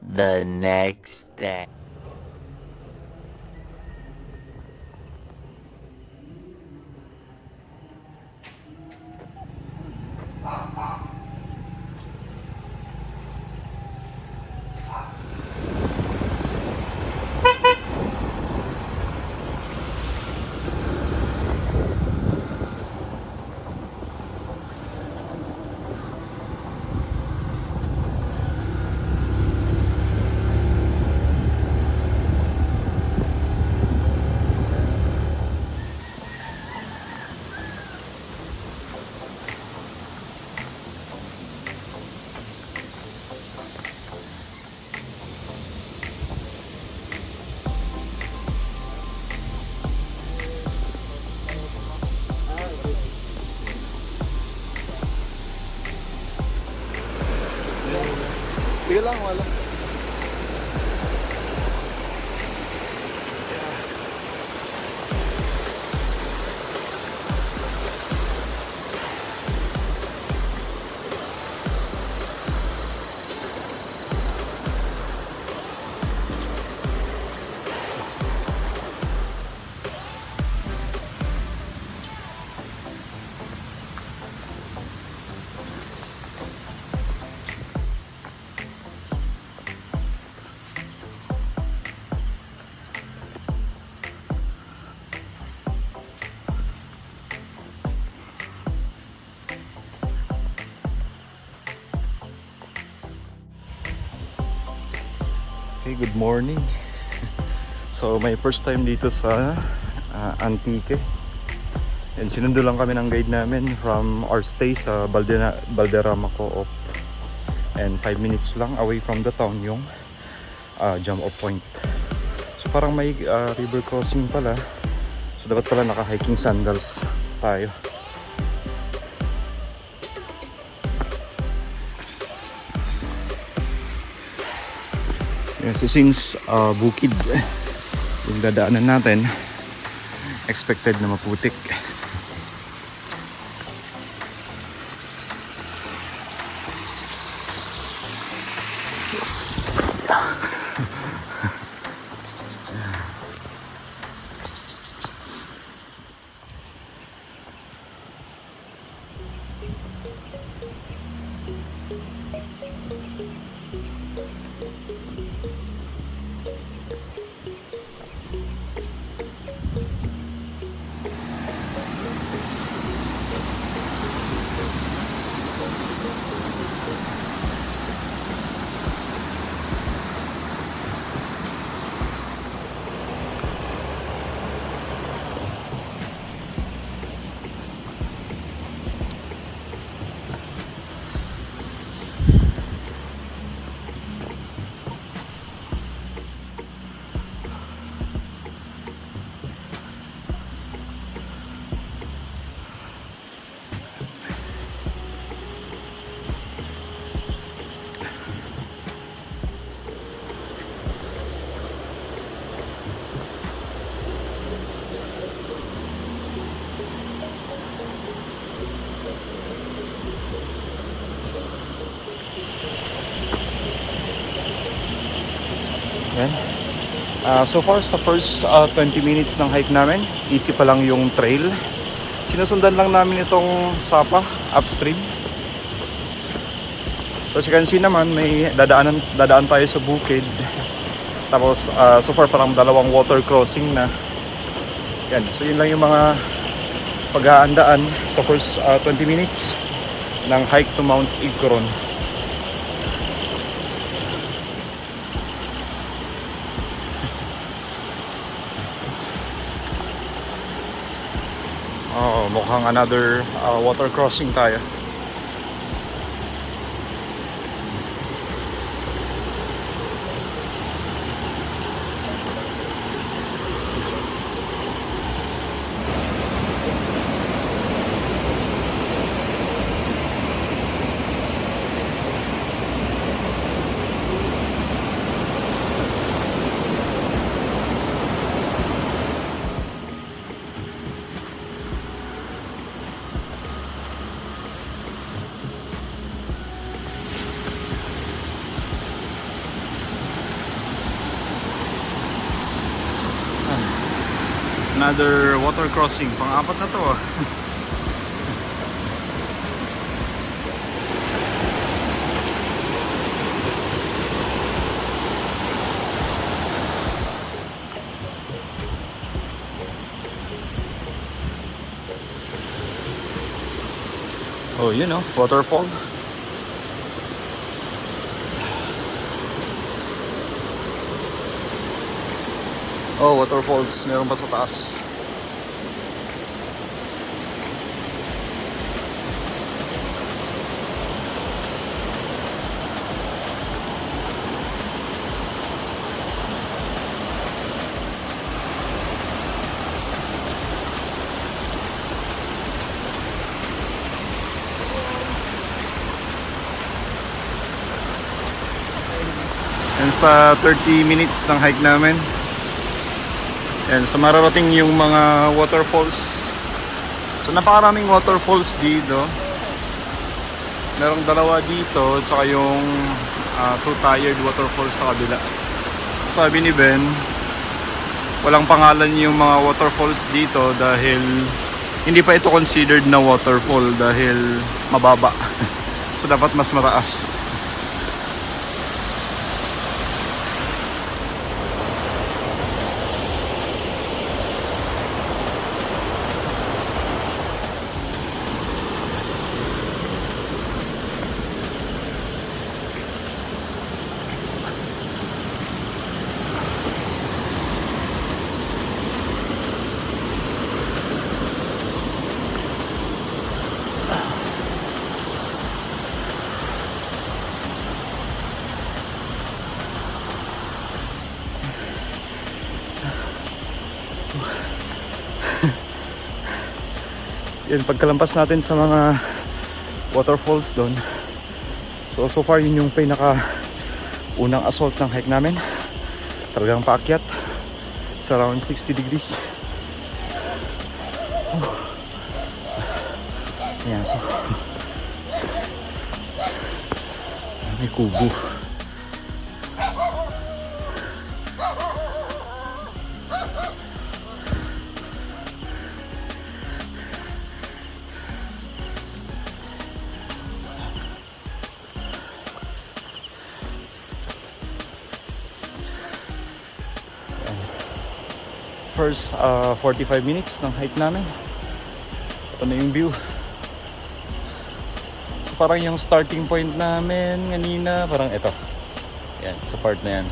The next day. Sige lang, wala. Okay, good morning. So, my first time dito sa Antique. And sinundo lang kami ng guide namin from our stay sa Valderrama Co-op. And 5 minutes lang away from the town yung jump off point. So, parang may river crossing pala. So, dapat pala naka-hiking sandals tayo. So since bukid yung dadaanan natin, expected na maputik. Yan. So far sa first 20 minutes ng hike namin, easy pa lang yung trail. Sinusundan lang namin itong Sapa upstream. So as you can see naman, may dadaan tayo sa bukid. Tapos so far parang dalawang water crossing na. Yan. So yun lang yung mga paghahandaan sa first 20 minutes ng hike to Mount Igcoron. Oh, mukhang another water crossing tayo. Another water crossing. Pang-apat na to ah. Oh, you know, waterfall. Oh, waterfalls. Meron pa sa taas. And sa 30 minutes ng hike namin. And sa mararating yung mga waterfalls. So napakaraming waterfalls dito. Merong dalawa dito, tsaka yung two-tiered waterfalls sa kabila. Sabi ni Ben, walang pangalan yung mga waterfalls dito dahil hindi pa ito considered na waterfall dahil mababa. So dapat mas mataas. Yan, pagkalampas natin sa mga waterfalls doon. So far yun yung pinaka unang assault ng hike namin. Talagang paakyat. It's around 60 degrees. Ayan, so may kubo. First 45 minutes ng hike namin. Ito na yung view. So parang yung starting point namin kanina, parang ito. Yan, sa part na yan.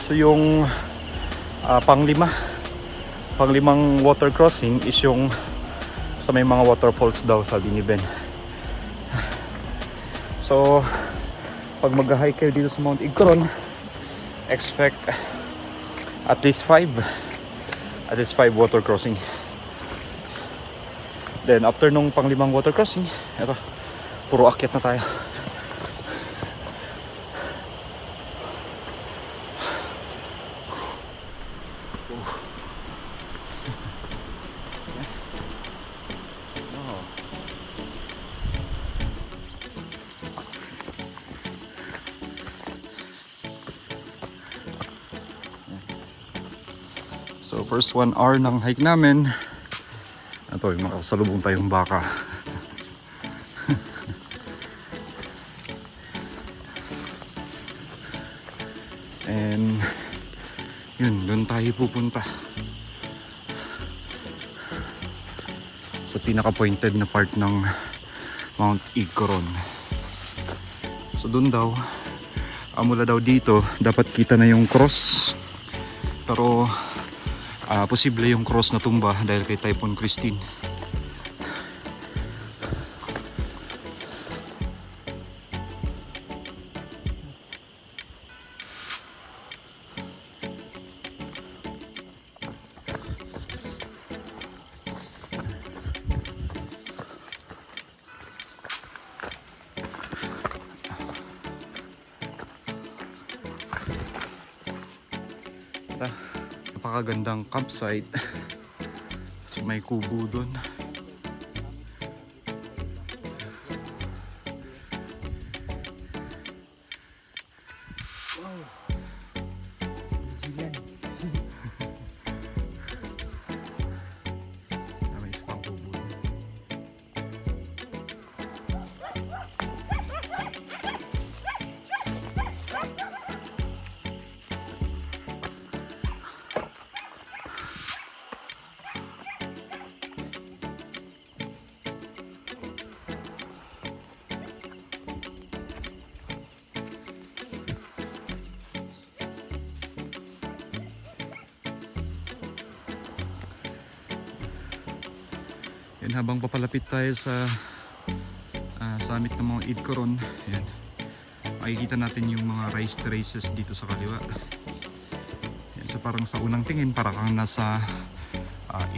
So yung panglimang water crossing is yung sa may mga waterfalls daw, sabi ni Ben. So pag mag-hike kayo dito sa Mount Igcoron, expect at least 5 water crossing. Then after nung panglimang water crossing, eto, puro akyat na tayo. So first 1 hour ng hike namin. Ito, yung makasalubong tayong baka. And yun, doon tayo pupunta. Sa pinaka-pointed na part ng Mount Igcoron. So doon daw, mula daw dito, dapat kita na yung cross. Pero posible yung cross na tumba dahil kay Typhoon Christine. Napakagandang campsite. So may kubo doon. Yan, habang papalapit tayo sa summit ng mga Idcoron, yan, makikita natin yung mga rice terraces dito sa kaliwa. Yan, so parang sa unang tingin para kang nasa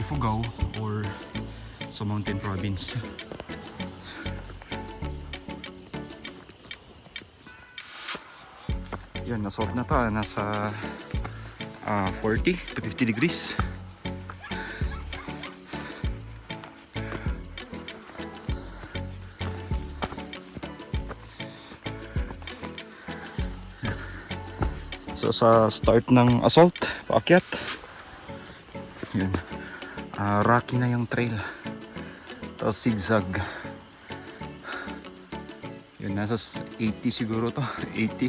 Ifugao or sa Mountain Province. Yan, nasort na to, nasa 40 to 50 degrees. So sa start ng assault, paakyat. Yun. Rocky na yung trail. Tapos zigzag. Yun, nasa 80 siguro to. 80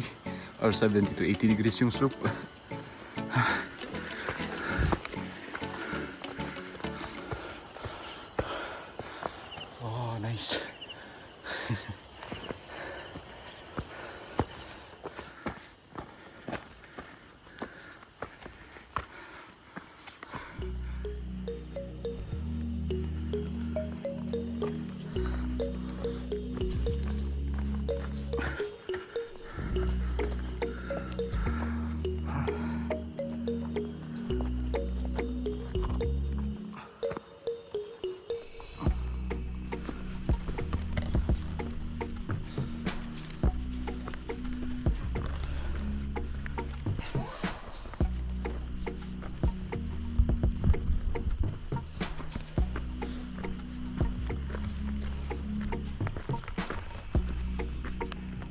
or 70 to 80 degrees yung slope. Oh, nice.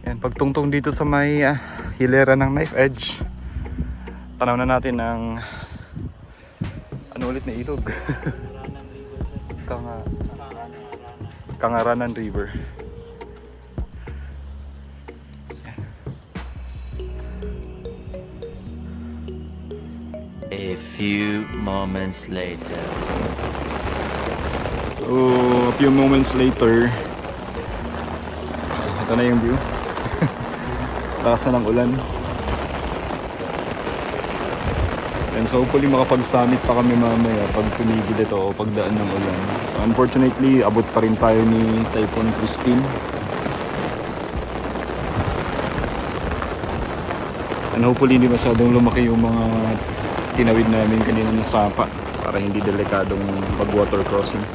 Yan, pagtungtong dito sa may hilera ng knife edge, tanaw na natin ang ano ulit na ilog. Kangaranan River. A few moments later. So, a few moments later, ito na yung view. Lakas na ng ulan. And so hopefully makapag-summit pa kami mamaya pag tumigil ito o pagdaan ng ulan. So unfortunately, abot pa rin tayo ni Typhoon Christine. And hopefully hindi masyadong lumaki yung mga tinawid namin kanina na sapa para hindi delikadong mag-water crossing.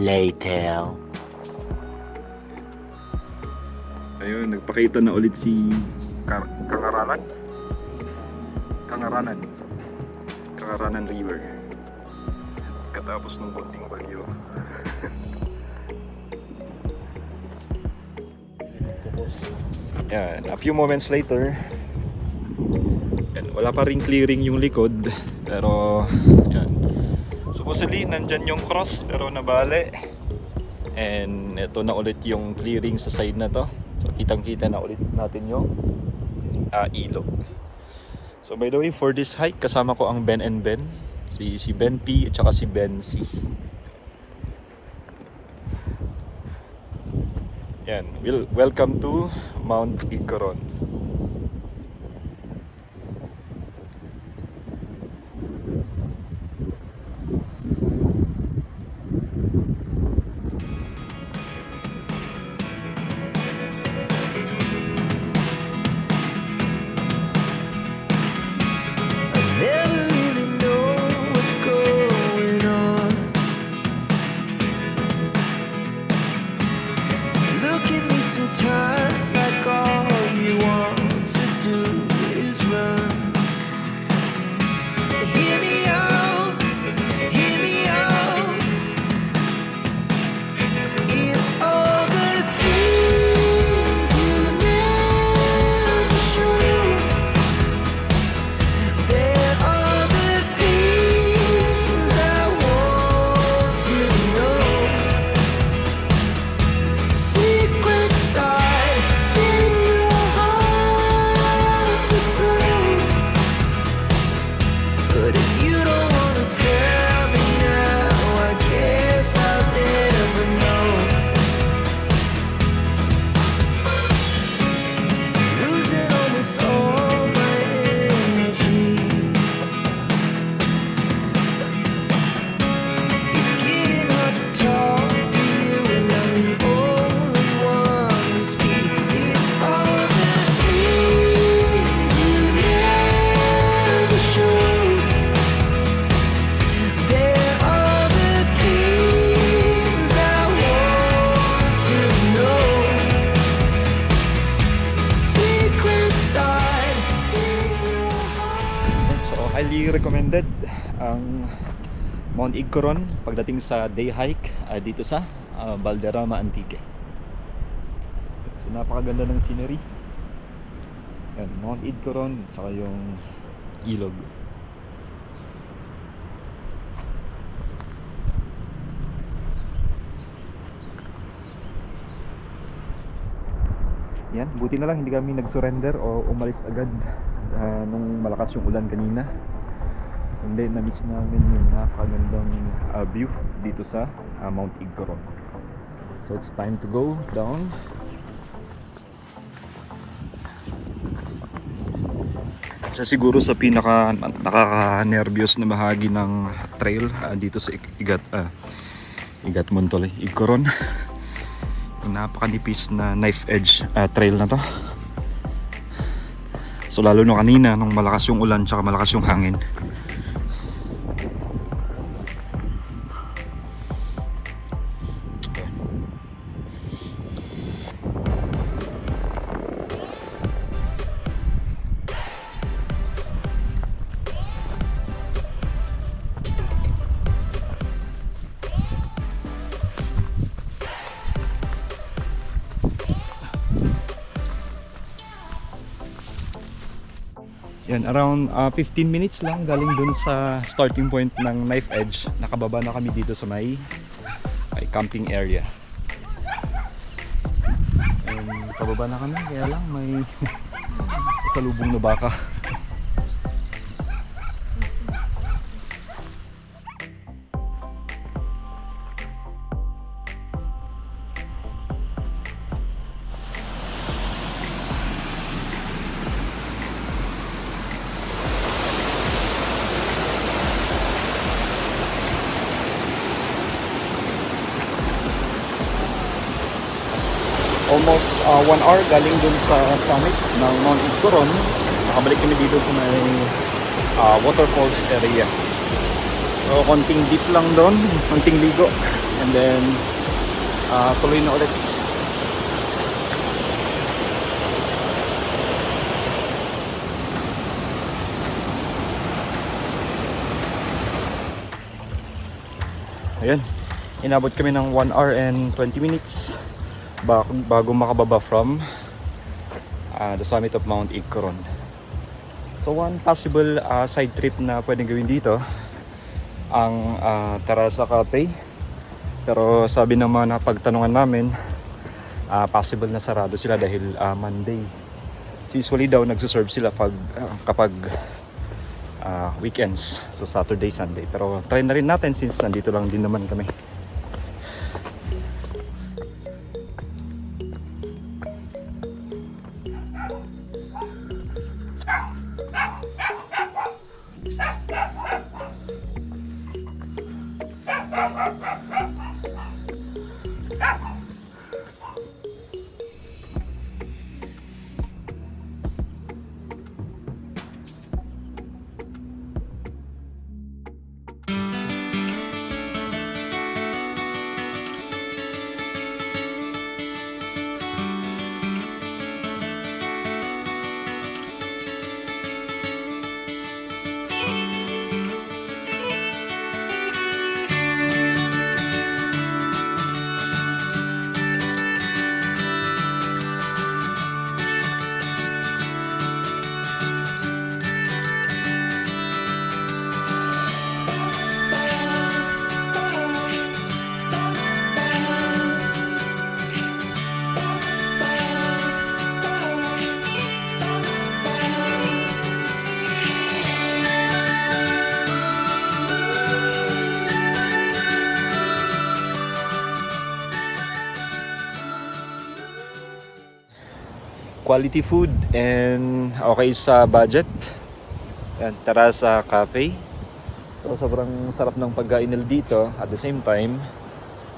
Later. Ayun, nagpakita na ulit si Kangaranan River katapos ng konting bagyo. Yan, a few moments later, yan, wala pa ring clearing yung likod, pero yan, supposedly nandyan yung cross pero nabali. And ito na ulit yung clearing sa side na to. So kitang kita na ulit natin yung ilog. So by the way, for this hike kasama ko ang Ben and Ben, si Ben P at saka si Ben C. Yan, welcome to Mount Idcoron. Never really know what's going on. Look at me sometimes like all you want to do is run. Hear me out, hear me out. It's all the things you never show. highly recommended ang Mount Igcoron pagdating sa day hike dito sa Valderrama Antique. So napakaganda ng scenery. Yan, Mount Igcoron tsaka yung ilog. Yan, buti na lang hindi kami nag-surrender o umalis agad nung malakas yung ulan kanina. Hindi, na-miss namin yung napakagandang view dito sa Mount Igcoron. So it's time to go down. Isa siguro sa pinaka nakaka-nervyos na bahagi ng trail dito sa Igat Montol, Igcoron. Yung napakanipis na knife edge trail na to. So lalo no kanina nung malakas yung ulan tsaka malakas yung hangin. Yan, around 15 minutes lang galing dun sa starting point ng knife edge. Nakababa na kami dito sa may camping area. And pababa na kami, kaya lang may salubong na baka. Almost 1 hour galing dun sa summit ng Mount Igcoron. Nakabalik kami dito sa may waterfalls area. So konting dip lang doon, konting ligo, and then tuloy na ulit. Ayan, inabot kami ng 1 hour and 20 minutes bago makababa from the summit of Mount Igcoron. So one possible side trip na pwedeng gawin dito ang Terraza Cafe, pero sabi ng mga napagtanungan namin possible na sarado sila dahil Monday. So usually daw nagsuserve sila kapag weekends, so Saturday, Sunday, pero try na rin natin since nandito lang din naman kami. Quality food and okay sa budget. Yan, Terraza Cafe. So sobrang sarap ng pagkain nila dito. At the same time,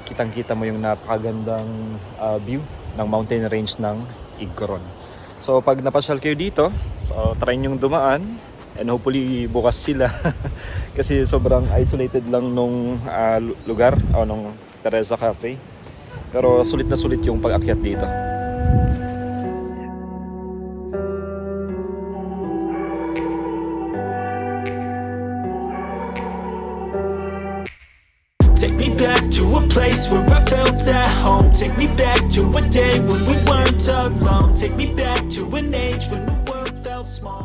kitang-kita mo yung napakagandang view ng mountain range ng Igcoron. So pag napasyal kayo dito, so try nyong dumaan and hopefully bukas sila. Kasi sobrang isolated lang nung lugar o nung Terraza Cafe. Pero sulit na sulit yung pag-akyat dito. Take me back to a place where I felt at home. Take me back to a day when we weren't alone. Take me back to an age when the world felt small.